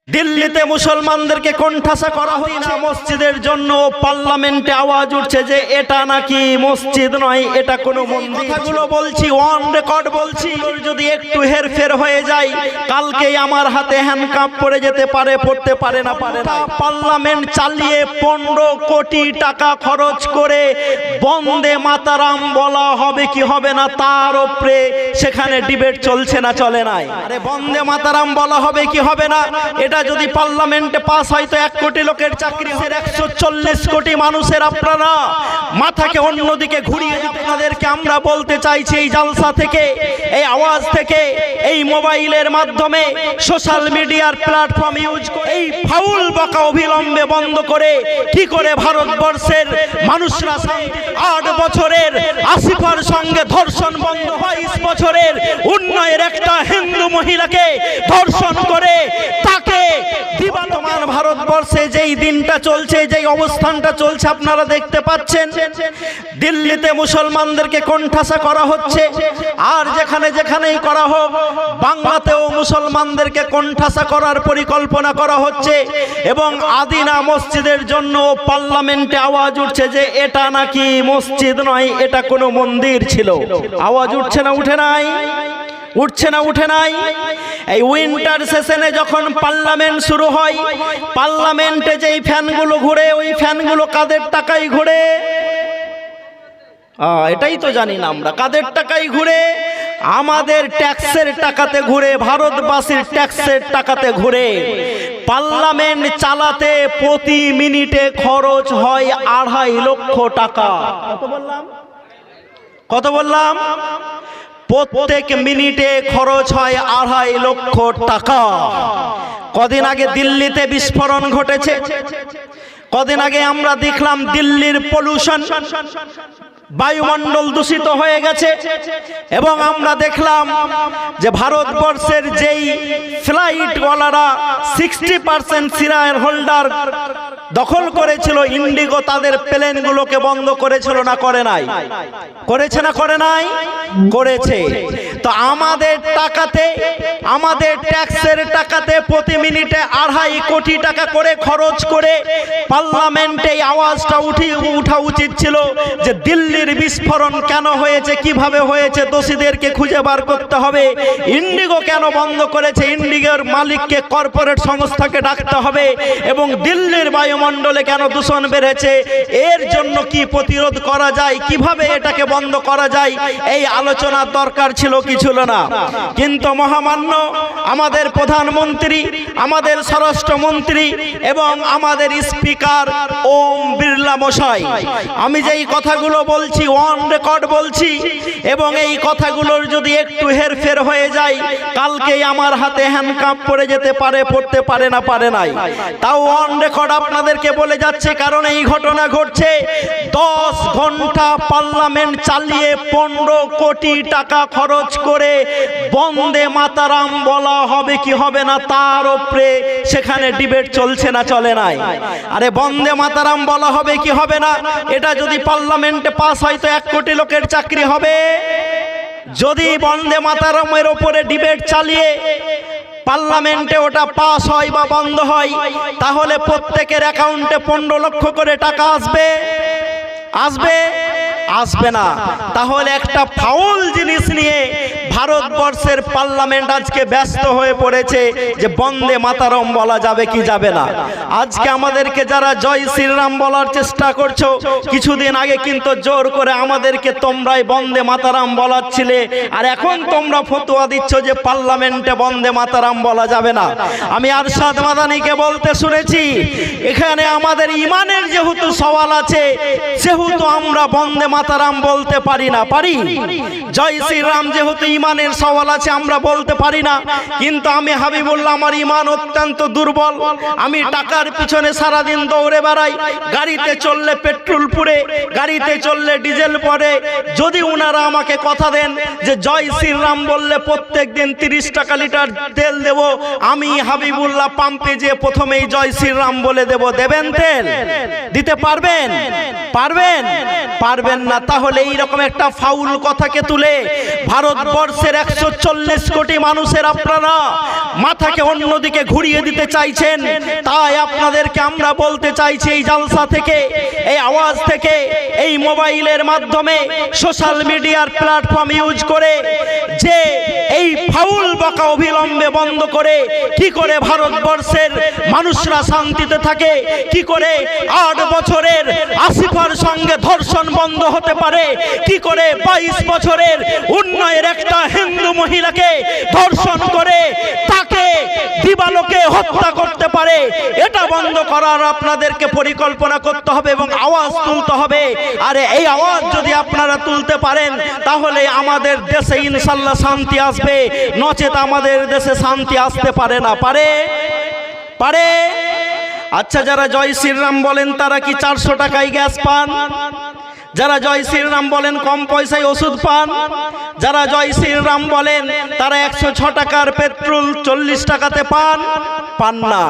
দিল্লিতে মুসলমানদেরকে কোণঠাসা করা হয় না মসজিদের জন্য। পার্লামেন্টে আওয়াজ উঠছে যে এটা নাকি মসজিদ নয়, এটা কোনো মন্দির। কথাগুলো বলছি অন রেকর্ড বলছি, যদি একটু হেরফের হয়ে যায় কালকেই আমার হাতে হ্যান্ডকাপ পড়ে যেতে পারে, পড়তে পারে না পারে না। পার্লামেন্ট চালিয়ে 15 কোটি টাকা খরচ করে বন্দে মাতারাম বলা হবে কি হবে না তার উপরে সেখানে ডিবেট চলছে না চলে নাই। আরে বন্দে মাতারাম বলা হবে কি হবে না, এটা যদি পার্লামেন্টে পাস হয় তো 1 কোটি লোকের চাকরি হবে। 140 কোটি মানুষের আপনারা মাথাকে অন্যদিকে ঘুরিয়ে আপনাদেরকে আমরা বলতে চাইছি এই জালসা থেকে, এই আওয়াজ থেকে, এই মোবাইলের মাধ্যমে সোশ্যাল মিডিয়ার প্ল্যাটফর্ম ইউজ করে এই ফাউল বকা অবিলম্বে বন্ধ করে কি করে ভারতবর্ষের মানুষরা 8 বছরের আসিফার সঙ্গে ধর্ষণ বন্ধ হয়, 20 বছরের উন্নয়ের একটা হিন্দু মহিলাকে ধর্ষণ করে তাকে দিবালমান ভারতবর্ষে যেই দিনটা চলছে, যেই অবস্থানটা চলছে আপনারা দেখতে পাচ্ছেন। দিল্লিতে মুসলমানদেরকে কোণঠাসা করা হচ্ছে, আর যেখানে যেখানেই করা হোক বাংলাতেও মুসলমানদেরকে কোণঠাসা করার পরিকল্পনা করা হচ্ছে। এবং আদিনা মসজিদের জন্য পার্লামেন্টে আওয়াজ উঠছে যে এটা নাকি মসজিদ নয়, এটা কোনো মন্দির ছিল। আওয়াজ উঠছে না উঠে নাই? উঠছে না উঠে নাই? এই উইন্টার সেশনে যখন পার্লামেন্ট শুরু হয়, পার্লামেন্টে যেই ফ্যানগুলো ঘুরে ওই ফ্যানগুলো কাদের টাকায় ঘুরে? এটাই তো জানি না আমরা। কাদের টাকায় ঘুরে? আমাদের ট্যাক্সের টাকাতে ঘুরে, ভারতবাসীর ট্যাক্সের টাকাতে ঘুরে। পার্লামেন্ট চালাতে প্রতি মিনিটে খরচ হয় 2.5 লক্ষ টাকা। কত বললাম? প্রত্যেক মিনিটে খরচ হয় 2.5 লক্ষ টাকা। কদিন আগে দিল্লিতে বিস্ফোরণ ঘটেছে, কদিন আগে আমরা দেখলাম দিল্লির পলিউশন, বায়ুমণ্ডল দূষিত হয়ে গেছে। এবং আমরা দেখলাম যে ভারতবর্ষের যেই ফ্লাইটওয়ালারা 60% শেয়ার হোল্ডার দখল করেছিল ইন্ডিগো, তাদের প্লেনগুলোকে বন্ধ করেছিল না করে নাই? করেছে না করে নাই? করেছে। তো আমাদের টাকাতে, আমাদের ট্যাক্সের টাকাতে প্রতি মিনিটে 2.5 কোটি টাকা করে খরচ করে পার্লামেন্টে আওয়াজটা উঠা উচিত ছিল যে দিল্লির বিস্ফোরণ কেন হয়েছে, কিভাবে হয়েছে, দোষীদেরকে খুঁজে বার করতে হবে। ইন্ডিগো কেন বন্ধ করেছে, ইন্ডিগোর মালিককে, কর্পোরেট সংস্থাকে ডাকতে হবে। এবং দিল্লির বায়ুমণ্ডলে কেন দূষণ বেড়েছে, এর জন্য কি প্রতিরোধ করা যায়, কিভাবে এটাকে বন্ধ করা যায়, এই আলোচনার দরকার ছিল কি ছিল না? কিন্তু মহামান্য আমাদের প্রধানমন্ত্রী, আমাদের স্বরাষ্ট্রমন্ত্রী এবং আমাদের স্পিকার ওম বিড়লা মশাই, আমি যেই কথাগুলো বলছি অন রেকর্ড বলছি, এবং এই কথাগুলোর যদি একটু হেরফের হয়ে যায় কালকেই আমার হাতে হ্যান্ডকাপ পড়ে যেতে পারে, পড়তে পারে না পারে নাই। তাও অন রেকর্ড আপনাদেরকে বলে যাচ্ছে, কারণ এই ঘটনা ঘটছে 10 ঘন্টা পার্লামেন্ট চালিয়ে 15 কোটি টাকা খরচ করে বন্দে মাতারাম বলা হবে কি হবে না তার উপরে সেখানে ডিবেট চলছে না চলে নাই। আরে বন্দে মাতারাম বলা হবে কি হবে না, এটা যদি পার্লামেন্টে পাস হয় তো 1 কোটি লোকের চাকরি হবে। যদি বন্দে মাতারামের উপরে ডিবেট চালিয়ে পার্লামেন্টে ওটা পাস হয় বা বন্ধ হয়, তাহলে প্রত্যেকের অ্যাকাউন্টে 15 লক্ষ করে টাকা আসবে? আসবে? আসবে না। তাহলে একটা ফাউল জিনিস নিয়ে ভারতবর্ষের পার্লামেন্ট আজকে ব্যস্ত হয়ে পড়েছে যে বন্দে মাতারাম বলা যাবে কি যাবে না। আজকে আমাদেরকে যারা জয় শ্রীরাম বলার চেষ্টা করছো, কিছুদিন আগে কিন্তু জোর করে আমাদেরকে তোমরাই বন্দে মাতারাম বলাচ্ছিলে, আর এখন তোমরা ফতোয়া দিচ্ছ যে পার্লামেন্টে বন্দে মাতারাম বলা যাবে না। আমি আরশাদ মাদানিকে বলতে শুনেছি, এখানে আমাদের ইমানের যেহেতু সওয়াল আছে, সেহেতু আমরা বন্দে মাতারাম বলতে পারি না। পারি? জয় শ্রীরাম যেহেতু ইমানের সওয়াল আছে আমরা বলতে পারি না। কিন্তু আমি হাবিবুল্লাহ, আমার ইমান অত্যন্ত দুর্বল, আমি টাকার পিছনে সারাদিন দৌড়ে বেড়াই, গাড়িতে চললে পেট্রোল পুড়ে, গাড়িতে চললে ডিজেল পড়ে। যদি উনারা আমাকে কথা দেন যে জয় শ্রীরাম বললে প্রত্যেক দিন 30 টাকা লিটার তেল দেব, আমি হাবিবুল্লাহ পাম্পে যে প্রথমেই জয় শ্রীরাম বলে দেব, দেবেন? তেল দিতে পারবেন? পারবেন? পারবেন না। তাহলে এইরকম একটা ফাউল কথাকে তুলে ভারতবর্ষ ভারতবর্ষের 140 কোটি মানুষের আপনারা মাথাকে অন্যদিকে ঘুরিয়ে দিতে চাইছেন। তাই আপনাদেরকে আমরা বলতে চাইছি এই জালসা থেকে, এই আওয়াজ থেকে, এই মোবাইলের মাধ্যমে, সোশ্যাল মিডিয়ার প্ল্যাটফর্ম ইউজ করে যে এই ফাউল বকা অবিলম্বে বন্ধ করে কি করে ভারতবর্ষের মানুষরা শান্তিতে থাকে, কি করে 8 বছরের আসিফার সঙ্গে ধর্ষণ বন্ধ হতে পারে, কি করে 22 বছরের উন্নয়ের একটা হিন্দু মহিলাকে ধর্ষণ করে তাকে দিবালোকে হত্যা করতে পারে, এটা বন্ধ করার আপনাদেরকে পরিকল্পনা করতে হবে এবং আওয়াজ তুলতে হবে। আর এই আওয়াজ যদি আপনারা তুলতে পারেন তাহলে আমাদের দেশে ইনশাল্লাহ শান্তি আসবে, নচেত আমাদের দেশে শান্তি আসতে পারে না। পারে? আচ্ছা, যারা জয় শ্রীরাম বলেন তারা কি 400 টাকায় গ্যাস পান? যারা জয় শ্রীরাম বলেন কম পয়সায় ওষুধ পান? যারা জয় শ্রীরাম বলেন তারা 106 টাকার পেট্রোল 40 টাকাতে পান না?